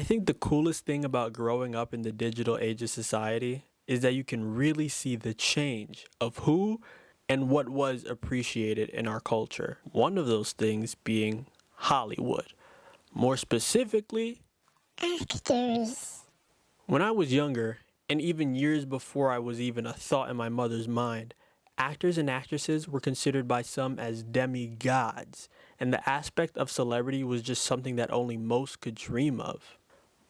think the coolest thing about growing up in the digital age of society is that you can really see the change of who and what was appreciated in our culture. One of those things being Hollywood. More specifically, actors. When I was younger, and even years before I was even a thought in my mother's mind, actors and actresses were considered by some as demigods, and the aspect of celebrity was just something that only most could dream of.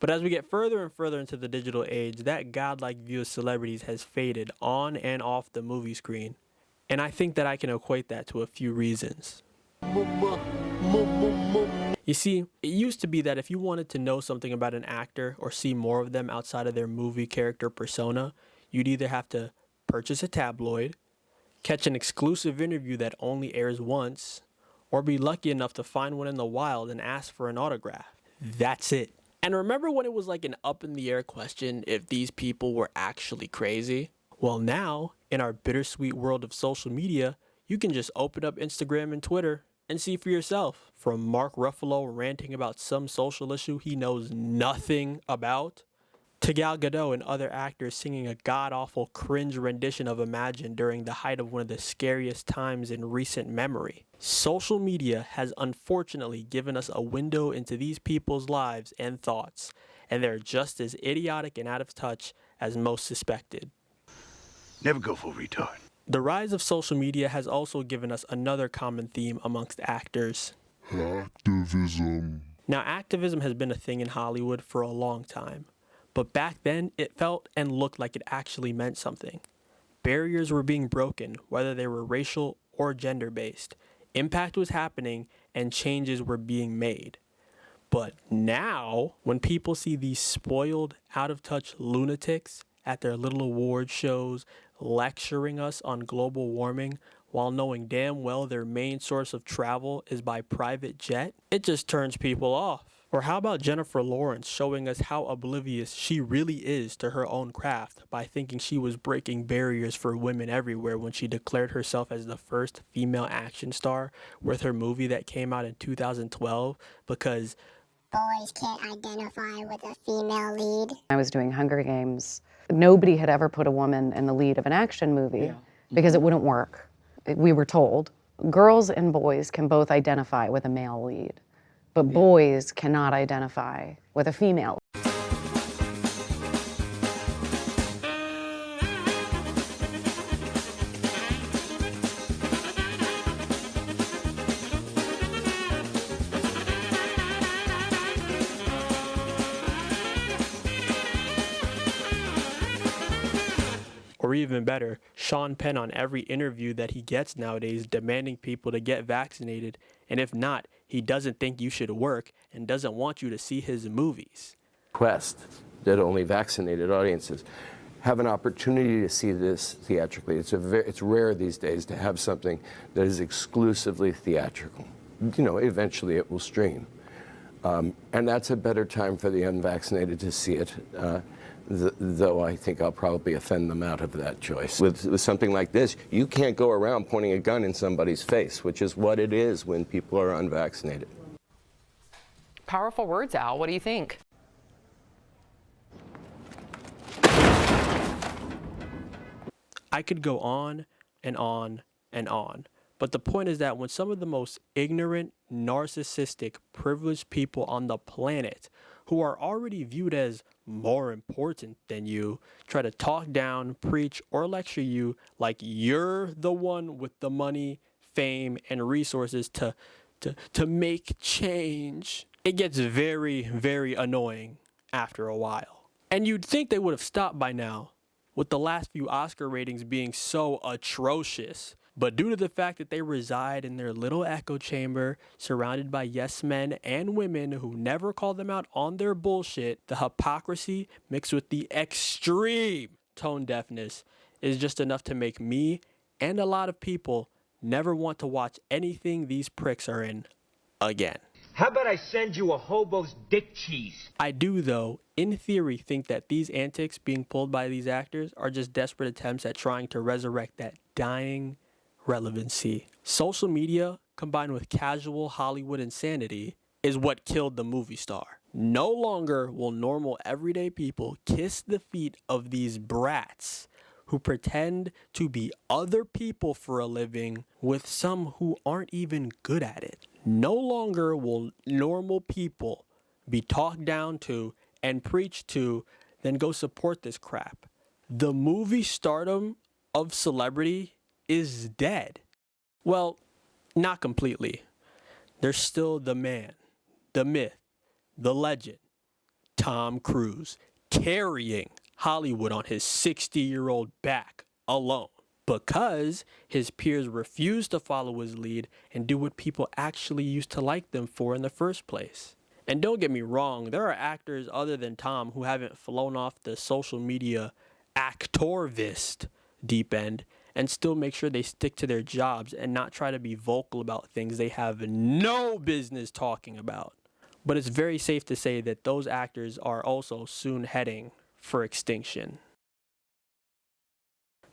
But as we get further and further into the digital age, that godlike view of celebrities has faded on and off the movie screen. And I think that I can equate that to a few reasons. You see, it used to be that if you wanted to know something about an actor or see more of them outside of their movie character persona, you'd either have to purchase a tabloid, catch an exclusive interview that only airs once, or be lucky enough to find one in the wild and ask for an autograph. That's it. And remember when it was like an up in the air question if these people were actually crazy? Well, now, in our bittersweet world of social media, you can just open up Instagram and Twitter and see for yourself. From Mark Ruffalo ranting about some social issue he knows nothing about, to Gal Gadot and other actors singing a god-awful cringe rendition of Imagine during the height of one of the scariest times in recent memory. Social media has unfortunately given us a window into these people's lives and thoughts, and they're just as idiotic and out of touch as most suspected. Never go full retard. The rise of social media has also given us another common theme amongst actors. Activism. Now, activism has been a thing in Hollywood for a long time, but back then it felt and looked like it actually meant something. Barriers were being broken, whether they were racial or gender-based. Impact was happening and changes were being made. But now, when people see these spoiled, out-of-touch lunatics at their little award shows lecturing us on global warming while knowing damn well their main source of travel is by private jet, it just turns people off. Or how about Jennifer Lawrence showing us how oblivious she really is to her own craft by thinking she was breaking barriers for women everywhere when she declared herself as the first female action star with her movie that came out in 2012 because boys can't identify with a female lead. I was doing Hunger Games. Nobody had ever put a woman in the lead of an action movie because it wouldn't work. We were told girls and boys can both identify with a male lead, but boys cannot identify with a female. Or even better, Sean Penn on every interview that he gets nowadays demanding people to get vaccinated, and if not, he doesn't think you should work and doesn't want you to see his movies. Request that only vaccinated audiences have an opportunity to see this theatrically. It's rare these days to have something that is exclusively theatrical. You know, eventually it will stream. And that's a better time for the unvaccinated to see it. Though I think I'll probably offend them out of that choice. With something like this, you can't go around pointing a gun in somebody's face, which is what it is when people are unvaccinated. Powerful words, Al. What do you think? I could go on and on and on. But the point is that when some of the most ignorant, narcissistic, privileged people on the planet, who are already viewed as more important than you, try to talk down, preach, or lecture you like you're the one with the money, fame, and resources to make change, it gets very, very annoying after a while. And you'd think they would have stopped by now, with the last few Oscar ratings being so atrocious. But due to the fact that they reside in their little echo chamber, surrounded by yes men and women who never call them out on their bullshit, the hypocrisy mixed with the extreme tone deafness is just enough to make me and a lot of people never want to watch anything these pricks are in again. How about I send you a hobo's dick cheese? I do, though, in theory, think that these antics being pulled by these actors are just desperate attempts at trying to resurrect that dying relevancy. Social media, combined with casual Hollywood insanity, is what killed the movie star. No longer will normal everyday people kiss the feet of these brats who pretend to be other people for a living with some who aren't even good at it. No longer will normal people be talked down to and preached to, then go support this crap. The movie stardom of celebrity is dead. Well, not completely. There's still the man, the myth, the legend, Tom Cruise, carrying Hollywood on his 60-year-old back alone because his peers refuse to follow his lead and do what people actually used to like them for in the first place. And don't get me wrong, there are actors other than Tom who haven't flown off the social media actorvist deep end and still make sure they stick to their jobs and not try to be vocal about things they have no business talking about. But it's very safe to say that those actors are also soon heading for extinction.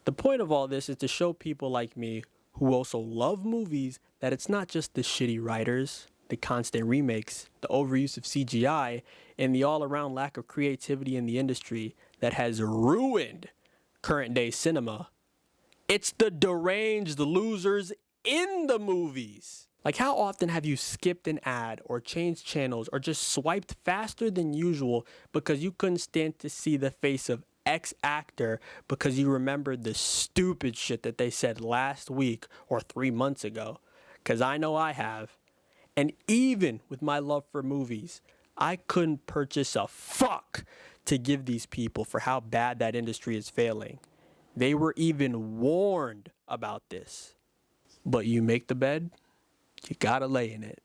The point of all this is to show people like me who also love movies that it's not just the shitty writers, the constant remakes, the overuse of CGI, and the all-around lack of creativity in the industry that has ruined current-day cinema. It's the deranged losers in the movies. Like, how often have you skipped an ad or changed channels or just swiped faster than usual because you couldn't stand to see the face of X actor because you remembered the stupid shit that they said last week or 3 months ago? Because I know I have. And even with my love for movies, I couldn't purchase a fuck to give these people for how bad that industry is failing. They were even warned about this. But you make the bed, you gotta lay in it.